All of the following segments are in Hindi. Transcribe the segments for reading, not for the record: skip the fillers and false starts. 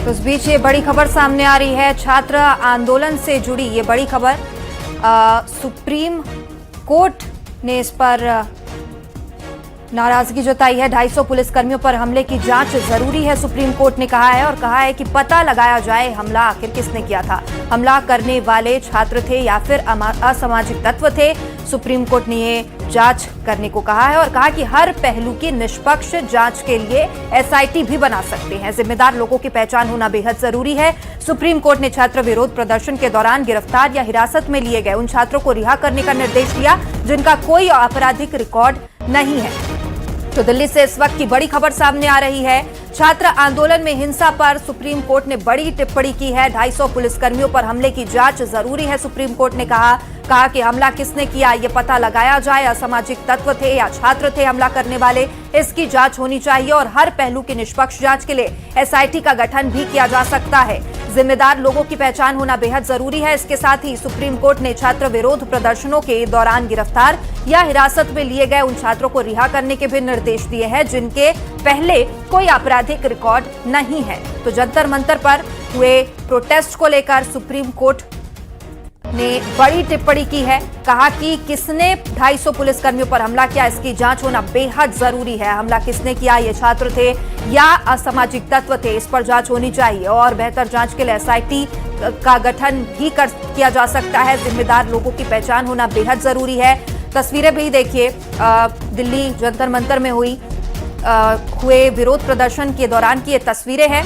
तो इस बीच ये बड़ी खबर सामने आ रही है, छात्र आंदोलन से जुड़ी ये बड़ी खबर। सुप्रीम कोर्ट ने इस पर नाराजगी जताई है। 250 पुलिसकर्मियों पर हमले की जांच जरूरी है, सुप्रीम कोर्ट ने कहा है, और कहा है कि पता लगाया जाए हमला आखिर किसने किया था। हमला करने वाले छात्र थे या फिर असामाजिक तत्व थे। सुप्रीम कोर्ट ने ये जांच करने को कहा है और कहा कि हर पहलू की निष्पक्ष जांच के लिए एसआईटी भी बना सकते हैं। जिम्मेदार लोगों की पहचान होना बेहद जरूरी है। सुप्रीम कोर्ट ने छात्र विरोध प्रदर्शन के दौरान गिरफ्तार या हिरासत में लिए गए उन छात्रों को रिहा करने का निर्देश दिया जिनका कोई आपराधिक रिकॉर्ड नहीं है। तो दिल्ली से इस वक्त की बड़ी खबर सामने आ रही है। छात्र आंदोलन में हिंसा पर सुप्रीम कोर्ट ने बड़ी टिप्पणी की है। 250 पुलिसकर्मियों पर हमले की जांच जरूरी है, सुप्रीम कोर्ट ने कहा कि हमला किसने किया ये पता लगाया जाए। असामाजिक तत्व थे या छात्र थे हमला करने वाले, इसकी जांच होनी चाहिए और हर पहलू की निष्पक्ष जांच के लिए एसआईटी का गठन भी किया जा सकता है। जिम्मेदार लोगों की पहचान होना बेहद जरूरी है। इसके साथ ही सुप्रीम कोर्ट ने छात्र विरोध प्रदर्शनों के दौरान गिरफ्तार या हिरासत में लिए गए उन छात्रों को रिहा करने के भी निर्देश दिए हैं जिनके पहले कोई आपराधिक रिकॉर्ड नहीं है। तो जंतर मंतर पर हुए प्रोटेस्ट को लेकर सुप्रीम कोर्ट ने बड़ी टिप्पणी की है। कहा कि किसने 250 पुलिसकर्मियों पर हमला किया इसकी जांच होना बेहद जरूरी है। हमला किसने किया, ये छात्र थे या असामाजिक तत्व थे, इस पर जांच होनी चाहिए और बेहतर जांच के लिए एसआईटी का गठन भी किया जा सकता है। जिम्मेदार लोगों की पहचान होना बेहद जरूरी है। तस्वीरें भी देखिए, दिल्ली जंतर मंतर में हुए विरोध प्रदर्शन के दौरान की ये तस्वीरें हैं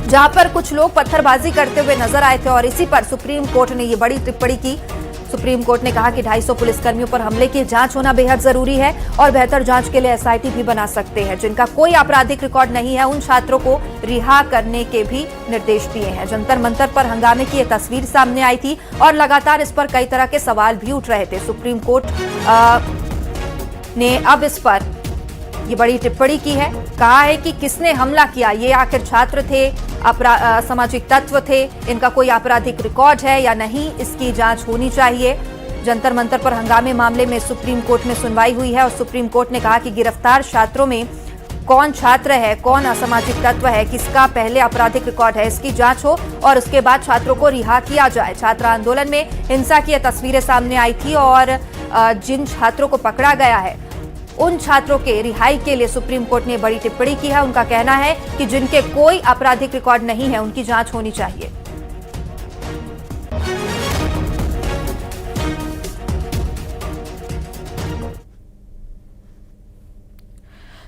जहां पर कुछ लोग पत्थरबाजी करते हुए नजर आए थे और इसी पर सुप्रीम कोर्ट ने ये बड़ी टिप्पणी की। सुप्रीम कोर्ट ने कहा कि 250 पुलिसकर्मियों पर हमले की जांच होना बेहद जरूरी है और बेहतर जांच के लिए एसआईटी भी बना सकते हैं। जिनका कोई आपराधिक रिकॉर्ड नहीं है उन छात्रों को रिहा करने के भी निर्देश दिए हैं। जंतर मंतर पर हंगामे की ये तस्वीर सामने आई थी और लगातार इस पर कई तरह के सवाल भी उठ रहे थे। सुप्रीम कोर्ट ने अब इस पर ये बड़ी टिप्पणी की है। कहा है कि किसने हमला किया, ये आखिर छात्र थे, असामाजिक तत्व थे, इनका कोई आपराधिक रिकॉर्ड है या नहीं, इसकी जांच होनी चाहिए। जंतर मंतर पर हंगामे मामले में सुप्रीम कोर्ट में सुनवाई हुई है और सुप्रीम कोर्ट ने कहा कि गिरफ्तार छात्रों में कौन छात्र है, कौन असामाजिक तत्व है, किसका पहले आपराधिक रिकॉर्ड है, इसकी जांच हो और उसके बाद छात्रों को रिहा किया जाए। छात्र आंदोलन में हिंसा की तस्वीरें सामने आई थी और जिन छात्रों को पकड़ा गया है उन छात्रों के रिहाई के लिए सुप्रीम कोर्ट ने बड़ी टिप्पणी की है। उनका कहना है कि जिनके कोई आपराधिक रिकॉर्ड नहीं है उनकी जांच होनी चाहिए।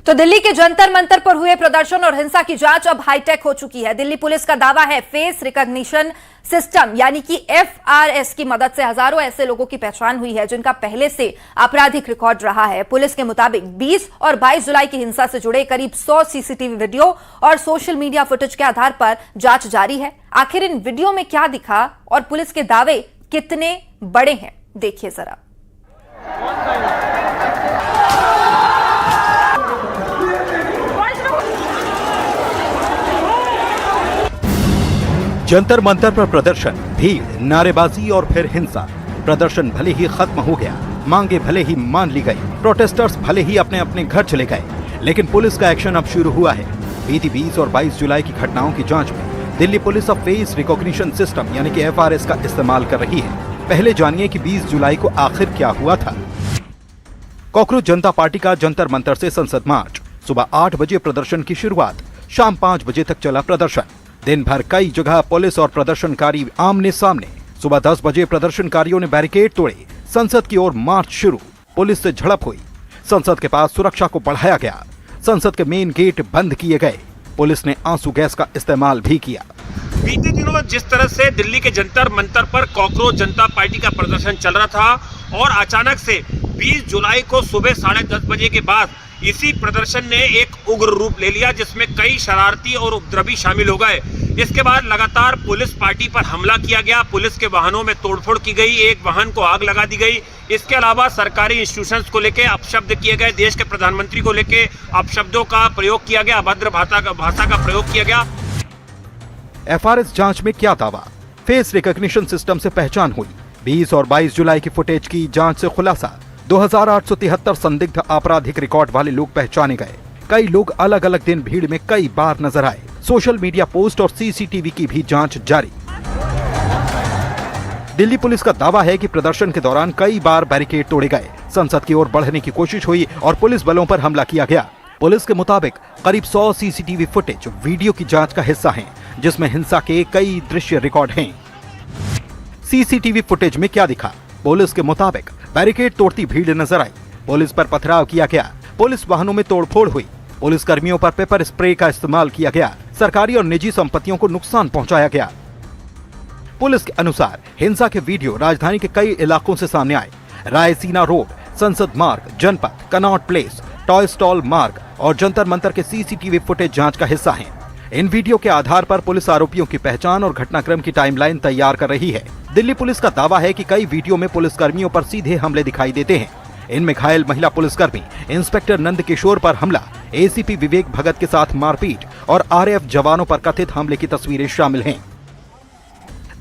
तो दिल्ली के जंतर मंतर पर हुए प्रदर्शन और हिंसा की जांच अब हाईटेक हो चुकी है। दिल्ली पुलिस का दावा है फेस रिकॉग्निशन सिस्टम यानी कि एफआरएस की मदद से हजारों ऐसे लोगों की पहचान हुई है जिनका पहले से आपराधिक रिकॉर्ड रहा है। पुलिस के मुताबिक 20 और 22 जुलाई की हिंसा से जुड़े करीब 100 सीसीटीवी वीडियो और सोशल मीडिया फुटेज के आधार पर जांच जारी है। आखिर इन वीडियो में क्या दिखा और पुलिस के दावे कितने बड़े हैं, देखिए जरा। जंतर मंतर पर प्रदर्शन, भीड़, नारेबाजी और फिर हिंसा। प्रदर्शन भले ही खत्म हो गया, मांगे भले ही मान ली गई, प्रोटेस्टर्स भले ही अपने अपने घर चले गए, लेकिन पुलिस का एक्शन अब शुरू हुआ है। बीती 20 और 22 जुलाई की घटनाओं की जांच में दिल्ली पुलिस अब फेस रिकॉग्निशन सिस्टम यानी कि एफआरएस का इस्तेमाल कर रही है। पहले जानिए कि 20 जुलाई को आखिर क्या हुआ था। कॉकरोच जनता पार्टी का जंतर मंतर से संसद मार्च। सुबह 8 बजे प्रदर्शन की शुरुआत, शाम 5 बजे तक चला प्रदर्शन। दिन भर कई जगह पुलिस और प्रदर्शनकारी आमने सामने। सुबह 10 बजे प्रदर्शनकारियों ने बैरिकेड तोड़े, संसद की ओर मार्च शुरू। पुलिस से झड़प हुई, संसद के पास सुरक्षा को बढ़ाया गया, संसद के मेन गेट बंद किए गए, पुलिस ने आंसू गैस का इस्तेमाल भी किया। बीते दिनों में जिस तरह से दिल्ली के जंतर मंतर पर कॉकरोच जनता पार्टी का प्रदर्शन चल रहा था और अचानक से 20 जुलाई को सुबह 10:30 बजे के बाद इसी प्रदर्शन ने एक उग्र रूप ले लिया जिसमें कई शरारती और उपद्रवी शामिल हो गए। इसके बाद लगातार पुलिस पार्टी पर हमला किया गया, पुलिस के वाहनों में तोड़फोड़ की गई, एक वाहन को आग लगा दी गई। इसके अलावा सरकारी इंस्टीट्यूशंस को लेकर अपशब्द किए गए, देश के प्रधानमंत्री को लेकर अपशब्दों का प्रयोग किया गया, अभद्र भाषा का प्रयोग किया गया। एफआरएस जांच में क्या दावा, फेस रिकॉग्निशन सिस्टम से पहचान हुई। 20 और 22 जुलाई की फुटेज की जांच से खुलासा, 2873 संदिग्ध आपराधिक रिकॉर्ड वाले लोग पहचाने गए। कई लोग अलग अलग दिन भीड़ में कई बार नजर आए। सोशल मीडिया पोस्ट और सीसीटीवी की भी जांच जारी। दिल्ली पुलिस का दावा है कि प्रदर्शन के दौरान कई बार बैरिकेड तोड़े गए, संसद की ओर बढ़ने की कोशिश हुई और पुलिस बलों पर हमला किया गया। पुलिस के मुताबिक करीब 100 सीसीटीवी फुटेज वीडियो की जांच का हिस्सा हैं, जिसमें हिंसा के कई दृश्य रिकॉर्ड हैं। सीसीटीवी फुटेज में क्या दिखा? पुलिस के मुताबिक बैरिकेड तोड़ती भीड़ नजर आई, पुलिस पर पथराव किया गया, पुलिस वाहनों में तोड़फोड़ हुई, पुलिस कर्मियों पर पेपर स्प्रे का इस्तेमाल किया गया, सरकारी और निजी संपत्तियों को नुकसान पहुंचाया गया। पुलिस के अनुसार हिंसा के वीडियो राजधानी के कई इलाकों से सामने आए। रायसीना रोड, संसद मार्ग, जनपथ, कनॉट प्लेस, टॉय स्टॉल मार्ग और जंतर मंतर के सीसीटीवी फुटेज जांच का हिस्सा हैं। इन वीडियो के आधार पर पुलिस आरोपियों की पहचान और घटनाक्रम की टाइमलाइन तैयार कर रही है। दिल्ली पुलिस का दावा है कि कई वीडियो में पुलिस कर्मियों पर सीधे हमले दिखाई देते हैं। इनमें घायल महिला पुलिसकर्मी इंस्पेक्टर नंद किशोर पर हमला, एसीपी विवेक भगत के साथ मारपीट और आरएएफ जवानों पर कथित हमले की तस्वीरें शामिल हैं।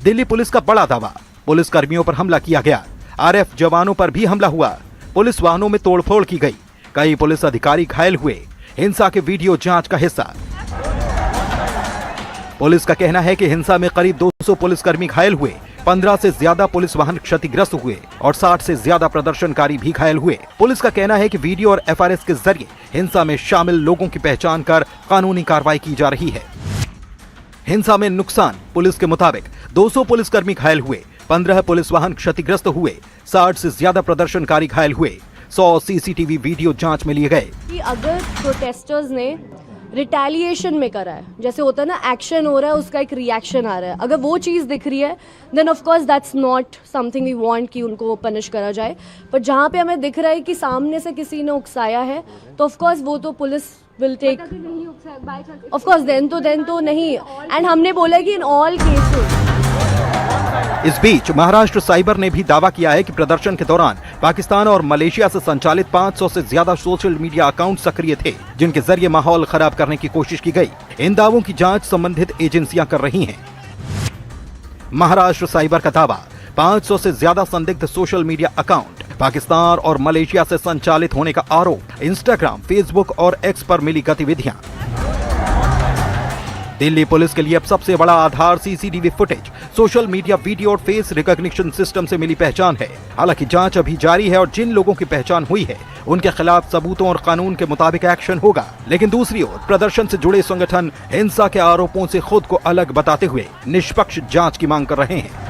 दिल्ली पुलिस का बड़ा दावा, पुलिस कर्मियों पर हमला किया गया, आरएएफ जवानों पर भी हमला हुआ, पुलिस वाहनों में तोड़फोड़ की गई, कई पुलिस अधिकारी घायल हुए, हिंसा के वीडियो जांच का हिस्सा। पुलिस का कहना है कि हिंसा में करीब 200 पुलिसकर्मी घायल हुए, 15 से ज्यादा पुलिस वाहन क्षतिग्रस्त हुए और 60 से ज्यादा प्रदर्शनकारी भी घायल हुए। पुलिस का कहना है कि वीडियो और एफआरएस के जरिए हिंसा में शामिल लोगों की पहचान कर कानूनी कार्रवाई की जा रही है। हिंसा में नुकसान, पुलिस के मुताबिक 200 पुलिसकर्मी घायल हुए, 15 पुलिस वाहन क्षतिग्रस्त हुए, 60 से ज्यादा प्रदर्शनकारी घायल हुए, 100 सीसीटीवी वीडियो जांच में लिए गए। कि अगर प्रोटेस्टर्स ने रिटेलिएशन में करा है, जैसे होता है ना एक्शन हो रहा है उसका एक रिएक्शन आ रहा है, अगर वो चीज़ दिख रही है then of course that's not something we want कि उनको पनिश करा जाए। पर जहाँ पे हमें दिख रहा है कि सामने से किसी ने उकसाया है तो ऑफ कोर्स वो तो police will take of course then तो नहीं। एंड हमने बोला कि इन ऑल केसेस। इस बीच महाराष्ट्र साइबर ने भी दावा किया है कि प्रदर्शन के दौरान पाकिस्तान और मलेशिया से संचालित 500 से ज्यादा सोशल मीडिया अकाउंट सक्रिय थे, जिनके जरिए माहौल खराब करने की कोशिश की गई। इन दावों की जांच संबंधित एजेंसियां कर रही हैं। महाराष्ट्र साइबर का दावा, 500 से ज्यादा संदिग्ध सोशल मीडिया अकाउंट पाकिस्तान और मलेशिया से संचालित होने का आरोप, इंस्टाग्राम, फेसबुक और एक्स पर मिली गतिविधियां। दिल्ली पुलिस के लिए अब सबसे बड़ा आधार CCTV footage, social media video और फेस रिकॉग्निशन सिस्टम से मिली पहचान है। हालांकि जांच अभी जारी है और जिन लोगों की पहचान हुई है उनके खिलाफ सबूतों और कानून के मुताबिक एक्शन होगा। लेकिन दूसरी ओर प्रदर्शन से जुड़े संगठन हिंसा के आरोपों से खुद को अलग बताते हुए निष्पक्ष जांच की मांग कर रहे हैं।